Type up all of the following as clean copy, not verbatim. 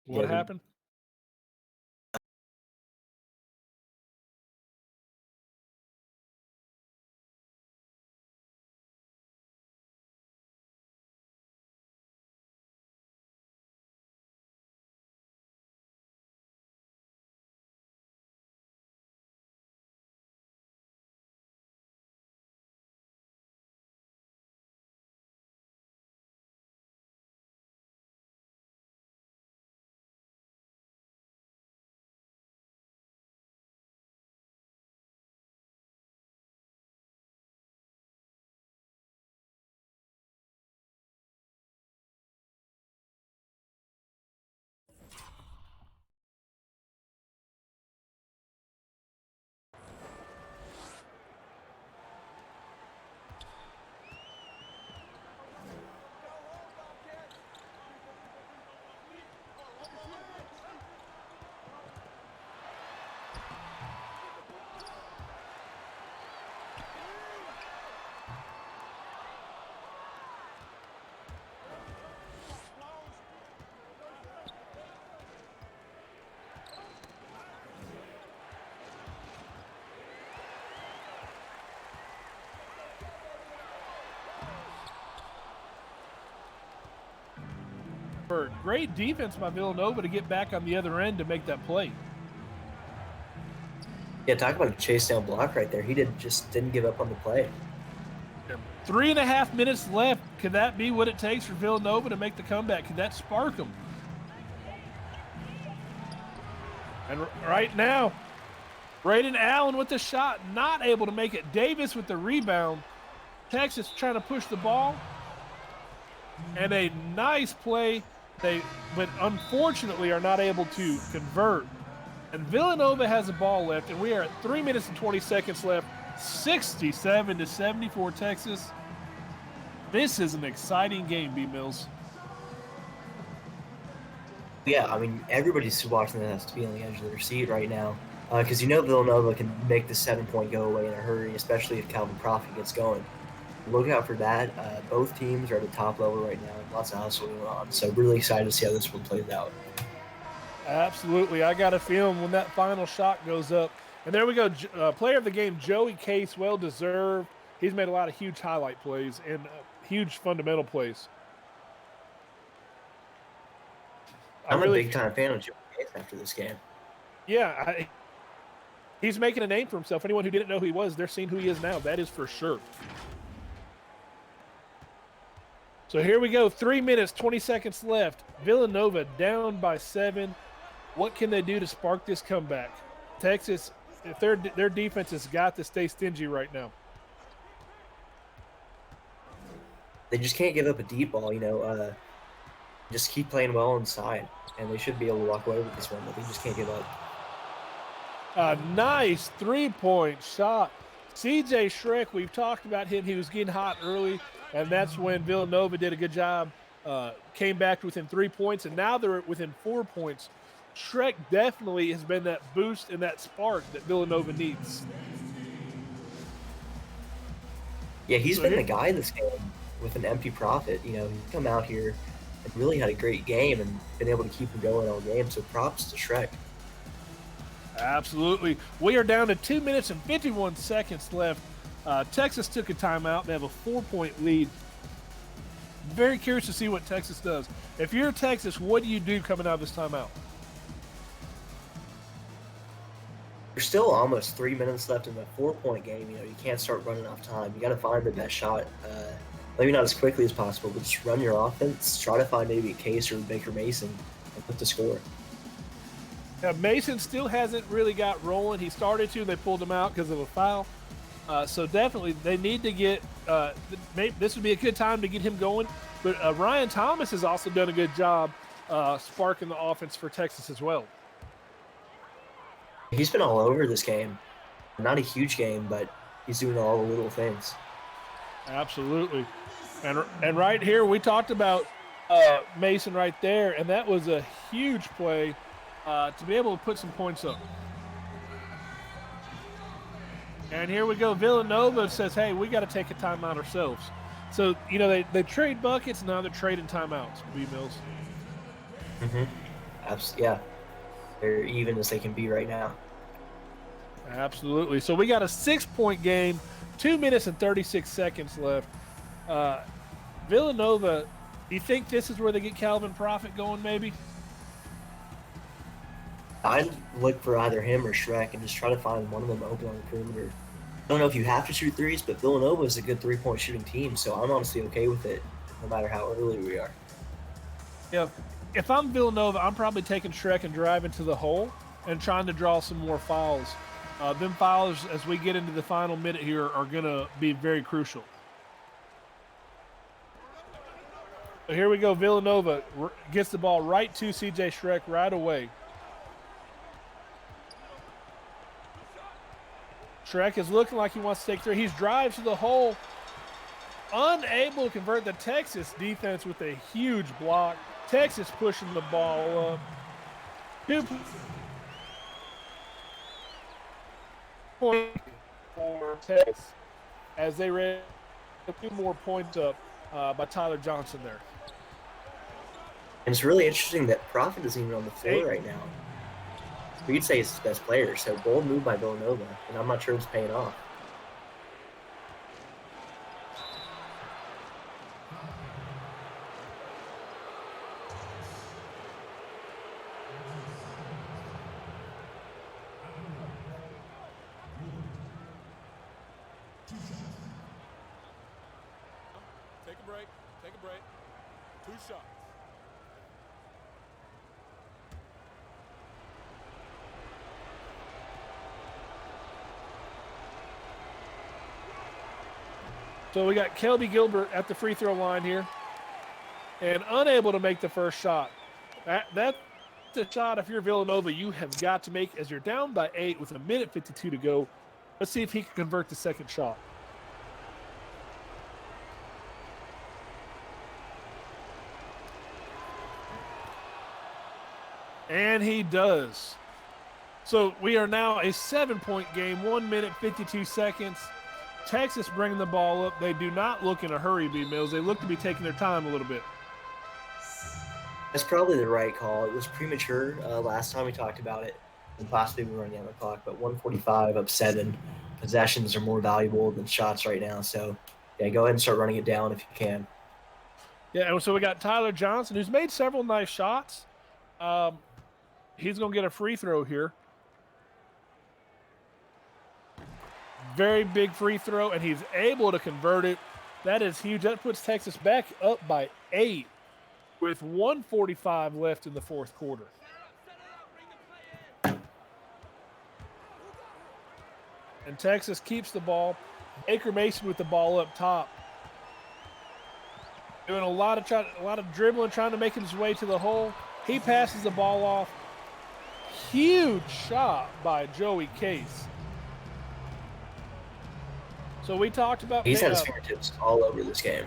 What happened? For great defense by Villanova to get back on the other end to make that play. Yeah, talk about a chase down block right there. He didn't give up on the play. 3.5 minutes left. Could that be what it takes for Villanova to make the comeback? Could that spark them? And right now, Braden Allen with the shot, not able to make it. Davis with the rebound. Texas trying to push the ball. And a nice play. But unfortunately are not able to convert. And Villanova has the ball left, and we are at 3 minutes and 20 seconds left. 67-74 Texas. This is an exciting game, B. Mills. Yeah, I mean, everybody's watching this has to be on the edge of their seat right now because Villanova can make the 7-point go away in a hurry, especially if Calvin Prophet gets going. Look out for that. Both teams are at the top level right now. Lots of hustle going on. So really excited to see how this one plays out. Absolutely. I got a feeling when that final shot goes up. And there we go. Player of the game, Joey Case, well-deserved. He's made a lot of huge highlight plays and huge fundamental plays. I'm a big-time fan of Joey Case after this game. Yeah, he's making a name for himself. Anyone who didn't know who he was, they're seeing who he is now. That is for sure. So here we go. 3 minutes, 20 seconds left. Villanova down by 7. What can they do to spark this comeback? Texas, if their defense has got to stay stingy right now. They just can't give up a deep ball, just keep playing well inside, and they should be able to walk away with this one, but they just can't give up. A nice three-point shot. CJ Schreck, we've talked about him. He was getting hot early, and that's when Villanova did a good job, came back within 3 points, and now they're within 4 points. Schreck definitely has been that boost and that spark that Villanova needs. Yeah, he's been the guy this game with an empty Prophet. He's come out here and really had a great game and been able to keep him going all game, so props to Schreck. Absolutely. We are down to 2 minutes and 51 seconds left. Texas took a timeout. They have a 4-point lead. Very curious to see what Texas does. If you're Texas, what do you do coming out of this timeout? There's still almost 3 minutes left in the 4-point game. You can't start running off time. You got to find the best shot. Maybe not as quickly as possible, but just run your offense. Try to find maybe a Case or Baker Mason and put the score. Mason still hasn't really got rolling. He started to, they pulled him out because of a foul. So definitely they need to get this would be a good time to get him going. But Ryan Thomas has also done a good job sparking the offense for Texas as well. He's been all over this game. Not a huge game, but he's doing all the little things. Absolutely. And right here, we talked about Mason right there, and that was a huge play to be able to put some points up. And here we go. Villanova says, hey, we got to take a timeout ourselves. So, they trade buckets, now they're trading timeouts, B. Mills. Mm-hmm. Yeah, they're even as they can be right now. Absolutely. So we got a 6-point game, 2 minutes and 36 seconds left. Villanova, do you think this is where they get Calvin Prophet going, maybe? I'd look for either him or Shrek and just try to find one of them open on the perimeter. I don't know if you have to shoot threes, but Villanova is a good 3-point shooting team, so I'm honestly okay with it, no matter how early we are. Yeah. If I'm Villanova, I'm probably taking Shrek and driving to the hole and trying to draw some more fouls. Them fouls, as we get into the final minute here, are going to be very crucial. So here we go. Villanova gets the ball right to CJ Shrek right away. Shrek is looking like he wants to take three. He's drives to the hole, unable to convert the Texas defense with a huge block. Texas pushing the ball up. 2 points for Texas as they ran a few more points up by Tyler Johnson there. And it's really interesting that Prophet isn't even on the floor right now. We'd say it's his best player, so bold move by Villanova, and I'm not sure it's paying off. Take a break. Take a break. 2 shots. So we got Kelby Gilbert at the free throw line here and unable to make the first shot. That's a shot, if you're Villanova, you have got to make as you're down by 8 with 1:52 to go. Let's see if he can convert the second shot. And he does. So we are now a 7-point game, 1 minute, 52 seconds. Texas bringing the ball up. They do not look in a hurry, B. Mills. They look to be taking their time a little bit. That's probably the right call. It was premature last time we talked about it, and possibly we were running down the clock, but 145 up 7. Possessions are more valuable than shots right now. So, yeah, go ahead and start running it down if you can. Yeah, and so we got Tyler Johnson, who's made several nice shots. He's going to get a free throw here. Very big free throw, and he's able to convert it. That is huge. That puts Texas back up by 8 with 1:45 left in the fourth quarter. And Texas keeps the ball. Baker Mason with the ball up top. Doing a lot of dribbling, trying to make his way to the hole. He passes the ball off. Huge shot by Joey Case. So we talked about... He's had his fingertips all over this game.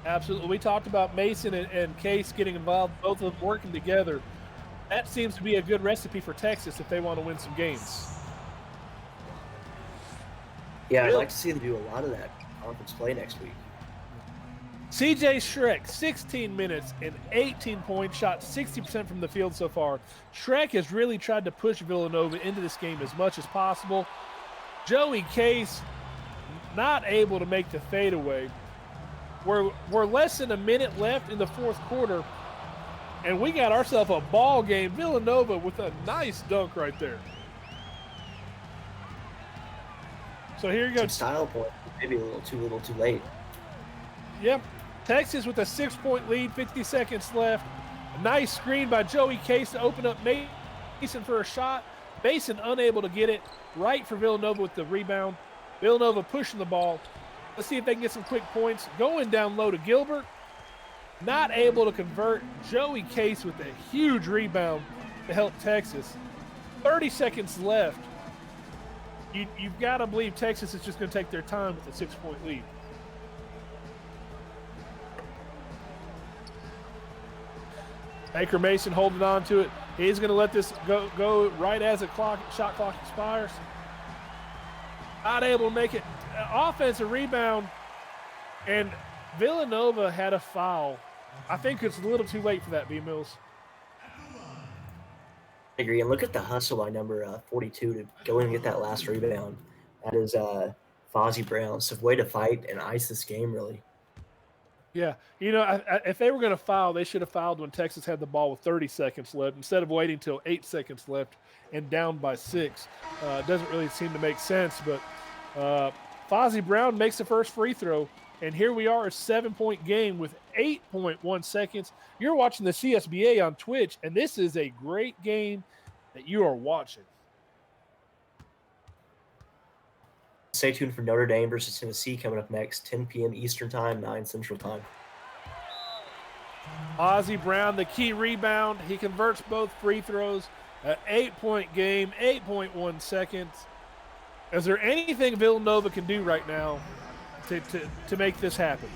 Absolutely. We talked about Mason and Case getting involved, both of them working together. That seems to be a good recipe for Texas if they want to win some games. Yeah, I'd like to see them do a lot of that conference play next week. CJ Shrek, 16 minutes and 18 points, shot 60% from the field so far. Shrek has really tried to push Villanova into this game as much as possible. Joey Case not able to make the fadeaway. We're less than a minute left in the fourth quarter, and we got ourselves a ball game. Villanova with a nice dunk right there. So here you go. Some style point, maybe a little too late. Yep. Texas with a 6-point lead, 50 seconds left. A nice screen by Joey Case to open up Mason for a shot. Mason unable to get it. Right for Villanova with the rebound. Villanova pushing the ball. Let's see if they can get some quick points. Going down low to Gilbert. Not able to convert. Joey Case with a huge rebound to help Texas. 30 seconds left. You've got to believe Texas is just going to take their time with a 6-point lead. Baker Mason holding on to it. He's going to let this go right as the shot clock expires. Not able to make it. Offensive rebound, and Villanova had a foul. I think it's a little too late for that, B. Mills. agree. And look at the hustle by number 42 to go in and get that last rebound. That is Fozzie Brown. So way to fight and ice this game, really. Yeah, if they were going to foul, they should have fouled when Texas had the ball with 30 seconds left instead of waiting till 8 seconds left and down by 6. It doesn't really seem to make sense, but Fozzie Brown makes the first free throw, and here we are, a 7-point game with 8.1 seconds. You're watching the CSBA on Twitch, and this is a great game that you are watching. Stay tuned for Notre Dame versus Tennessee coming up next, 10 p.m. Eastern Time, 9 Central Time. Fozzie Brown, the key rebound. He converts both free throws. An 8-point game, 8.1 seconds. Is there anything Villanova can do right now to make this happen?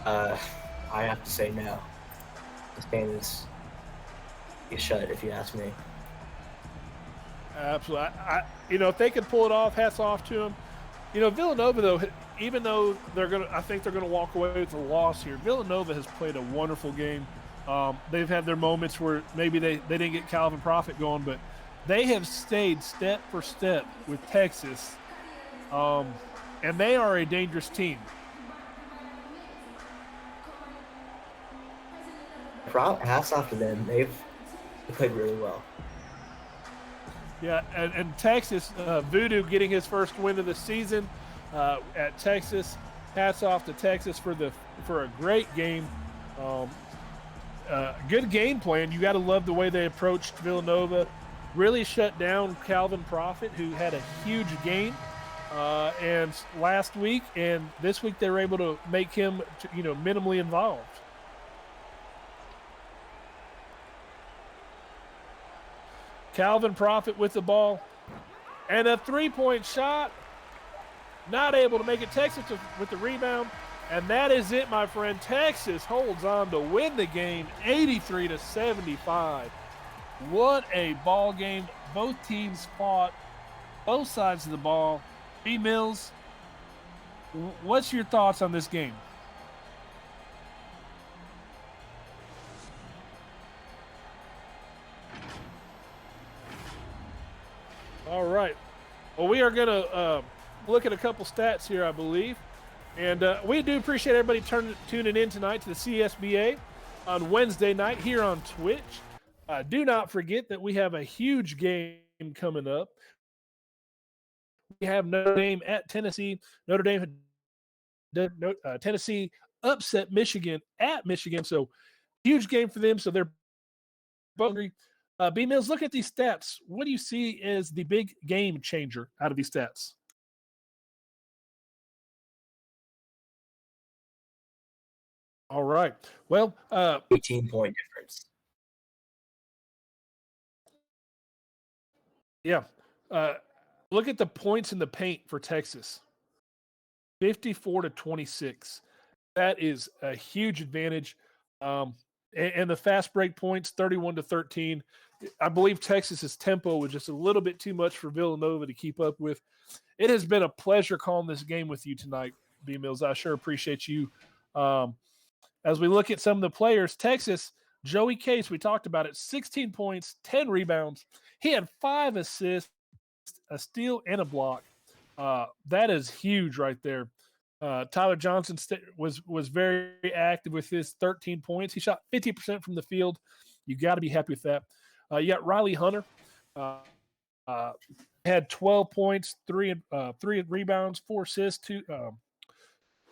I have to say no. This game is shut, if you ask me. Absolutely. If they could pull it off, hats off to them. Villanova, though, even though I think they're gonna walk away with a loss here. Villanova has played a wonderful game. They've had their moments where maybe they didn't get Calvin Profit going, but they have stayed step for step with Texas, and they are a dangerous team. Hats off to them. They've played really well. Yeah, and Texas, Voodoo getting his first win of the season at Texas. Hats off to Texas for a great game. Good game plan. You got to love the way they approached Villanova. Really shut down Calvin Profit, who had a huge game and last week, and this week they were able to make him minimally involved. Calvin Profit with the ball and a three-point shot. Not able to make it. Texas with the rebound. And that is it, my friend. Texas holds on to win the game 83-75. What a ball game. Both teams fought both sides of the ball. B. Mills, what's your thoughts on this game? All right. Well, we are going to look at a couple stats here, I believe. And we do appreciate everybody tuning in tonight to the CSBA on Wednesday night here on Twitch. Do not forget that we have a huge game coming up. We have Notre Dame at Tennessee. Tennessee upset Michigan at Michigan. So huge game for them. So they're both hungry. B. Mills, look at these stats. What do you see as the big game changer out of these stats? All right. Well, 18-point difference. Yeah. Look at the points in the paint for Texas. 54-26. That is a huge advantage. And the fast break points, 31-13. I believe Texas's tempo was just a little bit too much for Villanova to keep up with. It has been a pleasure calling this game with you tonight, B. Mills. I sure appreciate you. As we look at some of the players, Texas, Joey Case, we talked about it, 16 points, 10 rebounds. He had 5 assists, a steal, and a block. That is huge right there. Tyler Johnson was very active with his 13 points. He shot 50% from the field. You got to be happy with that. You got Riley Hunter. Had 12 points, 3 rebounds, 4 assists,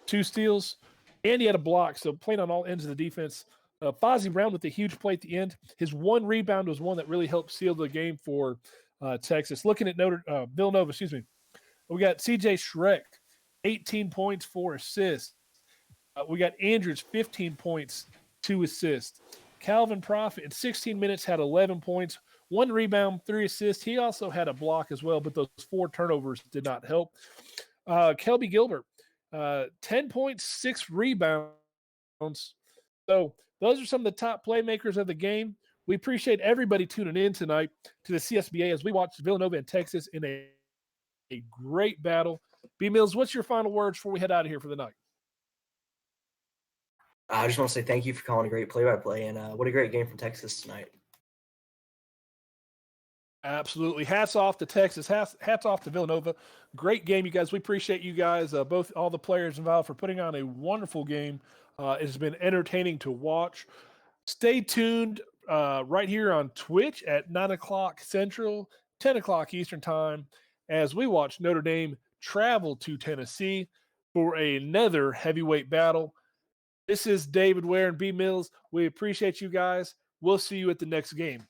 2 steals, and he had a block. So playing on all ends of the defense. Fozzie Brown with a huge play at the end. His 1 rebound was one that really helped seal the game for Texas. Looking at Villanova, we got C.J. Schreck, 18 points, 4 assists. We got Andrews, 15 points, 2 assists. Calvin Profit in 16 minutes had 11 points, 1 rebound, 3 assists. He also had a block as well, but those 4 turnovers did not help. Kelby Gilbert, 10 points, 6 rebounds. So those are some of the top playmakers of the game. We appreciate everybody tuning in tonight to the CSBA as we watch Villanova and Texas in a great battle. B. Mills, what's your final words before we head out of here for the night? I just want to say thank you for calling a great play-by-play, and what a great game from Texas tonight. Absolutely. Hats off to Texas. Hats off to Villanova. Great game, you guys. We appreciate you guys, both all the players involved, for putting on a wonderful game. It's been entertaining to watch. Stay tuned right here on Twitch at 9 o'clock Central, 10 o'clock Eastern Time, as we watch Notre Dame travel to Tennessee for another heavyweight battle. This is David Ware and B. Mills. We appreciate you guys. We'll see you at the next game.